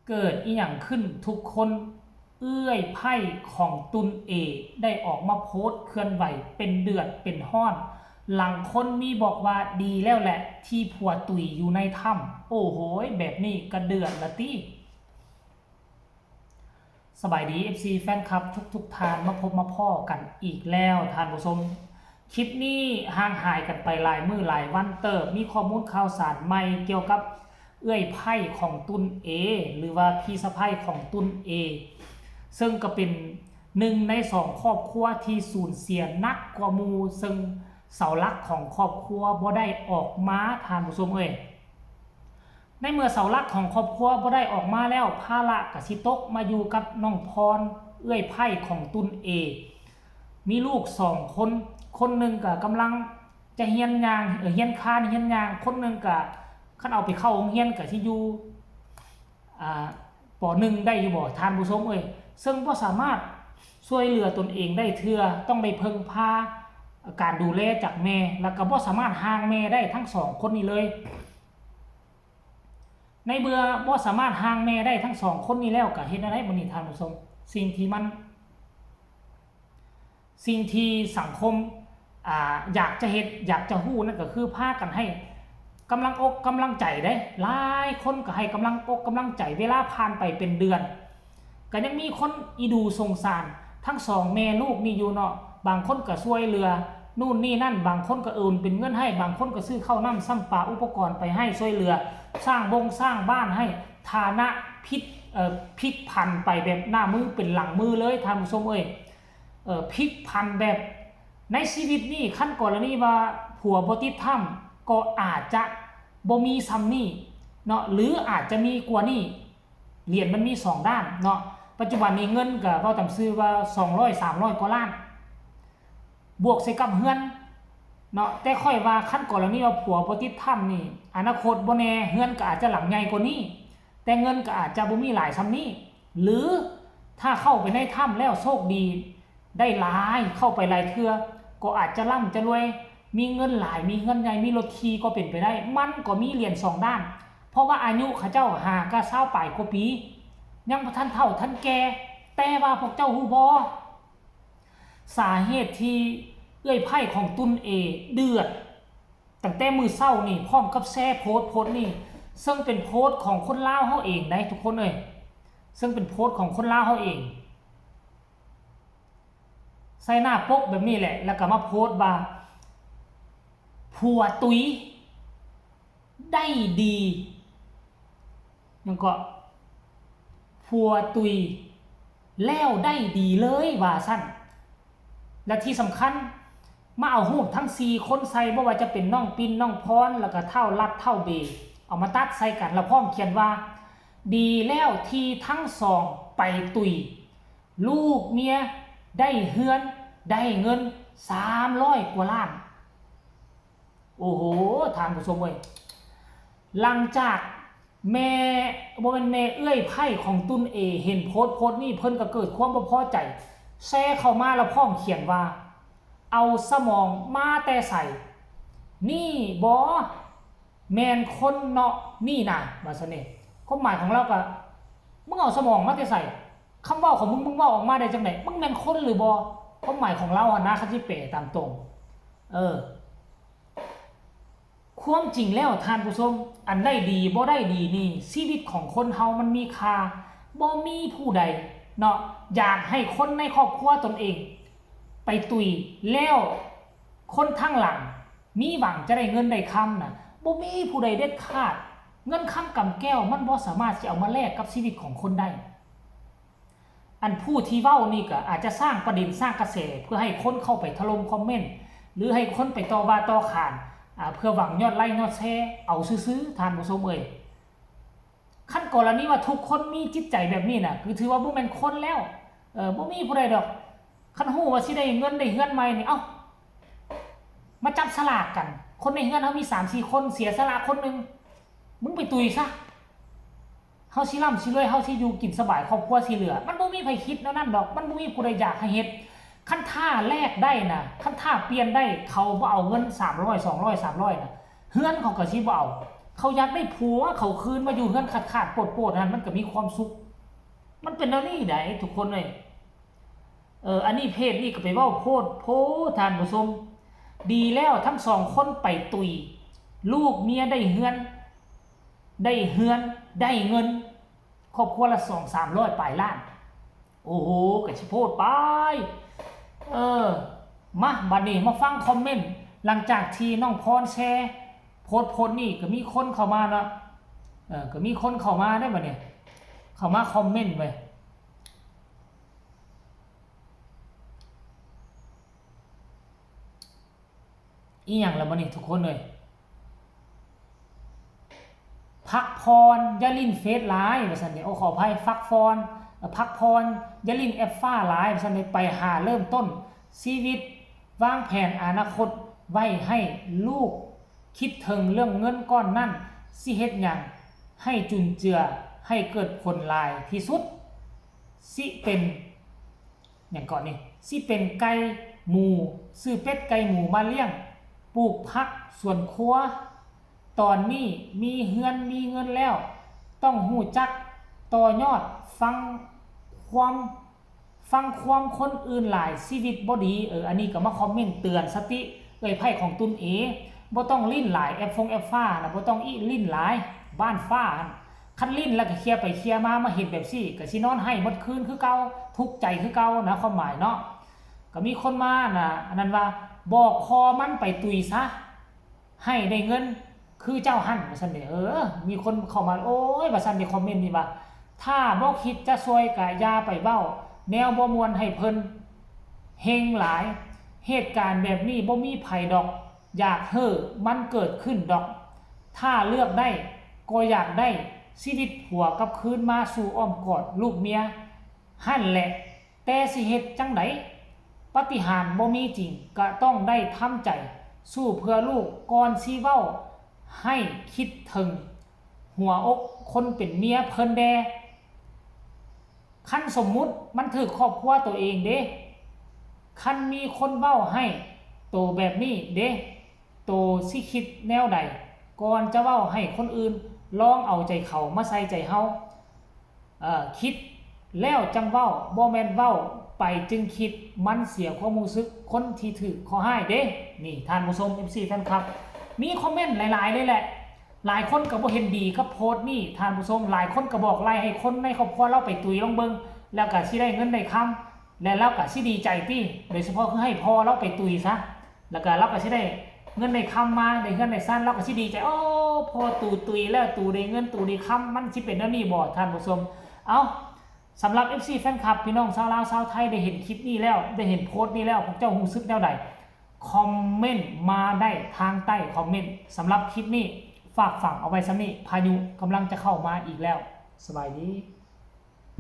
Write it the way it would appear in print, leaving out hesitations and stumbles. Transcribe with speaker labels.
Speaker 1: เกิดอีหยังขึ้นทุกคนเอื้อยไพ่ของตุนเอได้ออกมาโพสต์เคลื่อนไหวเป็นเดือดเป็นห้อนหลังคนมีบอกว่าดีแล้วแหละที่ผัวตุยอยู่ในถ้ำโอ้โหแบบนี้กระเดือดละตี้สบายดี FC แฟนคลับทุกทานมาพบมาพ่อกันอีกแล้วท่านผู้ชมคลิปนี้ห่างหายกันไปหลายมื้อหลายวันเติบมีข้อมูลข่าวสารใหม่เกี่ยวกับเอื้อยไพ่ของตุนเอหรือว่าพี่สะใภ้ของตุนเอซึ่งก็เป็นหนึ่งในสองครอบครัวที่สูญเสียนักกว่าหมู่ซึ่งเสาหลักของครอบครัวบ่ได้ออกมาท่านผู้ชมในเมื่อเสาหลักของครอบครัวบ่ได้ออกมาแล้วภาระก็สิตกมาอยู่กับน้องพรเอื้อยไพ่ของตุนเอมีลูก2คนคนหนึ่งก็กำลังจะเฮียนยางเฮียนคานเฮียนยางคนหนึ่งก็คันเอาไปเข้าโรงเรียนก็สิอยู่ป .1 ได้อยู่บ่ท่านผู้ชมซึ่งบ่สามารถช่วยเหลือตนเองได้เทื่อต้องได้พึ่งพาการดูแลจากแม่แล้วก็บ่สามารถห่างแม่ได้ทั้ง2คนนี้เลยในเมื่อบ่สามารถห่างแม่ได้ทั้ง2คนนี้แล้วก็เฮ็ดอะไรบ่นี่ท่านผู้ชมสิ่งที่สังคมอยากจะเฮ็ดอยากจะฮู้นั่นก็คือพากันให้กำลังอกกำลังใจได้หลายคนก็ให้กำลังอกกำลังใจเวลาผ่านไปเป็นเดือนก็ยังมีคนอีดูสงสารทั้ง2แม่ลูกนี่อยู่เนาะบางคนก็ช่วยเหลือนู่นนี่นั่นบางคนก็โอนเป็นเงินให้บางคนก็ซื้อข้าวน้ำซ้ำปลาอุปกรณ์ไปให้ช่วยเหลือสร้างบ้านให้ฐานะพลิกพันไปแบบหน้ามือเป็นหลังมือเลยท่านผู้ชมพลิกพันแบบในชีวิตนี่ขั้นกรณีว่าผัวบ่ติดถ้ำก็อาจจะบ่มีซ้ำนี่เนาะหรืออาจจะมีกว่านี่เหรียญมันมี2ด้านเนาะปัจจุบันนี้เงินก็เว้าตามซื้อว่า200-300กว่าล้านบวกใส่กับเฮือนเนาะแต่ค่อยว่าขั้นกรณีว่าผัวบ่ติดถ้ำนี่อนาคตบ่แน่เฮือนก็อาจจะหลังใหญ่กว่านี้แต่เงินก็อาจจะบ่มีหลายซ้ำนี้หรือถ้าเข้าไปในถ้ำแล้วโชคดีได้หลายเข้าไปหลายเทื่อก็อาจจะร่ำจะรวยมีเงินหลายมีเงินใหญ่มีรถขี่ก็เป็นไปได้มันก็มีเหรียญ2ด้านเพราะว่าอายุเขาเจ้าก็20ปลายกว่าปียังบ่ทันเฒ่าทันแก่แต่ว่าพวกเจ้าฮู้บ่สาเหตุที่เอื้อยไพ่ของตุนเอเดือดตั้งแต่มื้อเช้านี่พร้อมกับแชร์โพสต์นี่ซึ่งเป็นโพสต์ของคนลาวเฮาเองได้ทุกคนซึ่งเป็นโพสต์ของคนลาวเฮาเองใส่หน้าปกแบบนี้แหละแล้วก็มาโพสต์ว่าผัวตุยได้ดีมันก็ผัวตุยแล้วได้ดีเลยว่าซั่นและที่สำคัญมาเอารูปทั้ง4คนใส่บ่ว่าจะเป็นน้องปิ่นน้องพรแล้วก็เท่ารัดเท่าเบเอามาตัดใส่กันแล้วพร้อมเขียนว่าดีแล้วที่ทั้ง2ไปตุยลูกเมียได้เฮือนได้เงิน300กว่าล้านโอ้โหท่านผู้ชมหลังจากแม่บ่แม่นแม่เอื้อยไพ่ของตุนเอเห็นโพสต์นี้เพิ่นก็เกิดความบ่พอใจแชร์เข้ามาแล้วพร้อมเขียนว่าเอาสมองมาแต่ใส่นี่บ่แม่นคนเนาะนี่น่ะว่าซั่นนี่ความหมายของเราก็มึงเอาสมองมาแต่ใส่คำเว้าของมึงเว้าออกมาได้จังได๋มึงแม่นคนหรือบ่ความหมายของเรานะคันสิแปลตามตรงความจริงแล้วท่านผู้ชมอันได้ดีบ่ได้ดีนี่ชีวิตของคนเฮามันมีค่าบ่มีผู้ใดเนาะอยากให้คนในครอบครัวตนเองไปตุยแล้วคนทั้งหลังมีหวังจะได้เงินได้คำน่ะบ่มีผู้ใดเด็ดขาดเงินคำกำแก้วมันบ่สามารถสิเอามาแลกกับชีวิตของคนได้อันผู้ที่เว้านี่ก็อาจจะสร้างประเด็นสร้างกระแสเพื่อให้คนเข้าไปถล่มคอมเมนต์หรือให้คนไปต่อว่าต่อขานเพื่อหวังยอดไลค์ยอดแชร์เอาซื้อๆท่านผู้ชมขั้นกรณีว่าทุกคนมีจิตใจแบบนี้น่ะคือถือว่าบ่แม่นคนแล้วบ่มีผู้ใดดอกคันฮู้ว่าสิได้เงินได้เฮือนใหม่นี่เอ้ามาจับสลากกันคนในเฮือนเฮามี 3-4 คนเสียสละคนนึงมึงไปตุยซะเฮาสิร่ำสิรวยเฮาสิอยู่กินสบายครอบครัวสิเหลือมันบ่มีไผคิดแนวนั้นดอกมันบ่มีผู้ใดอยากให้เฮ็ดคันท่าแลกได้น่ะคันท่าเปลี่ยนได้เขาบ่เอาเงิน300 200 300น่ะเฮือนเขาก็สิบ่เอา เขาอยากได้ผัวเขาคืนมาอยู่เฮือนขาดๆโปดๆนั่นมันก็มีความสุขมันเป็นแนวนี้ได้ทุกคนเลยอันนี้เพศนี่ก็ไปเว้าโพดโพท่านผู้ชมดีแล้วทั้งสองคนไปตุยลูกเมียได้เฮือนได้เงินครอบครัวละ200-300ปลายล้านโอ้โหก็สิโพดไปมาบัดนี้มาฟังคอมเมนต์หลังจากที่น้องพรแชร์โพสต์นี่ก็มีคนเข้ามาเนาะก็มีคนเข้ามาได้บัดนี้เข้ามาคอมเมนต์ไว้อีหยังแล้วบัดนี้ทุกคนเลยพักพรอย่าลิ้นเฟซหลายว่าซั่นนี่ขออภัยพักพรอย่าลิ้นแอปฟ้าหลายว่าซั่นนี่ไปหาเริ่มต้นชีวิตวางแผนอนาคตไว้ให้ลูกคิดถึงเรื่องเงินก้อนนั้นสิเฮ็ดหยังให้จุนเจือให้เกิดผลหลายที่สุดสิเป็นอย่างก่อนนี่สิเป็นไก่หมูซื้อเป็ดไก่หมูมาเลี้ยงปลูกผักสวนครัวตอนนี้มีเฮือนมีเงินแล้วต้องหู้จักต่อยอดฟังความคนอื่นหลายชีวิตบ่ดีอันนี้ก็มาคอมเมนต์เตือนสติไพ่ของตุนบ่ต้องลิ้นหลายแอปฟ้านะบ่ต้องอีลิ้นหลายบ้านฟ้าคันลิ้นแล้วก็เคลียร์ไปเคลียร์มาเห็นแบบซี่ก็สินอนให้หมดคืนคือเก่าทุกข์ใจคือเก่านะความหมายเนาะก็มีคนมานะอันนั้นว่าบอกคอมันไปตุยซะให้ได้เงินคือเจ้าหั่นว่าซั่นเด้มีคนเข้ามาโอ้ยว่าซั่นในคอมเมนต์นี่ว่าถ้าบ่คิดจะซวยก็อย่าไปเว้าแนวบ่ม่วนให้เพิ่นเฮงหลายเหตุการณ์แบบนี้บ่มีไผดอกอยากมันเกิดขึ้นดอกถ้าเลือกได้ก็อยากได้ชีวิตผัวกับคืนมาสู่อ้อมกอดลูกเมียหั่นแหละแต่สิเฮ็ดจังได๋ปาฏิหาริย์บ่มีจริงก็ต้องได้ทำใจสู้เพื่อลูกก่อนสิเว้าให้คิดถึงหัวอกคนเป็นเมียเพิ่นแดคันสมมุติมันถือครอบครัวตัวเองเด้คันมีคนเว้าให้โตแบบนี้เด้โตสิคิดแนวใดก่อนจะเว้าให้คนอื่นลองเอาใจเขามาใส่ใจเฮาคิดแล้วจังเว้าบ่แม่นเว้าไปจึงคิดมันเสียความรู้สึกคนที่ถือข้อให้เด้นี่ท่านผู้ชม FC แฟนคลับมีคอมเมนต์หลายๆเลยแหละหลายคนก็บ่เห็นดีกับโพสต์นี่ท่านผู้ชมหลายคนก็บอกไล่ให้คนในครอบครัวเราไปตุยลองเบิ่งแล้วก็สิได้เงินได้คำและเราก็สิดีใจติโดยเฉพาะคือให้พอเราไปตุยซะแล้วก็เราก็สิได้เงินได้คำมาได้เงินได้สั้นเราก็สิดีใจโอ้พอตุยแล้วตูได้เงินตูได้คำมันสิเป็นแนวนี้บ่ท่านผู้ชมเอาสำหรับ FC แฟนคลับพี่น้องชาวลาวชาวไทยได้เห็นคลิปนี้แล้วได้เห็นโพสต์นี้แล้วพวกเจ้ารู้สึกแนวใดคอมเมนต์มาได้ทางใต้คอมเมนต์สำหรับคลิปนี้ฝากฝังเอาไว้ซะนี่พายุกำลังจะเข้ามาอีกแล้วสบายดี